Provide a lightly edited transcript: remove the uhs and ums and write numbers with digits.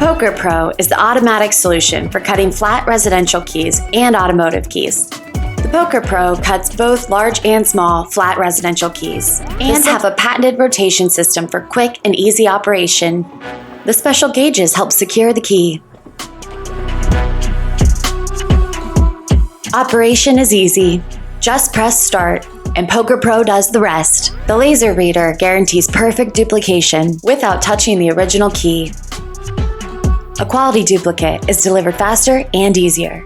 Poker Pro is the automatic solution for cutting flat residential keys and automotive keys. The Poker Pro cuts both large and small flat residential keys and have a patented rotation system for quick and easy operation. The special gauges help secure the key. Operation is easy. Just press start, and Poker Pro does the rest. The laser reader guarantees perfect duplication without touching the original key. A quality duplicate is delivered faster and easier.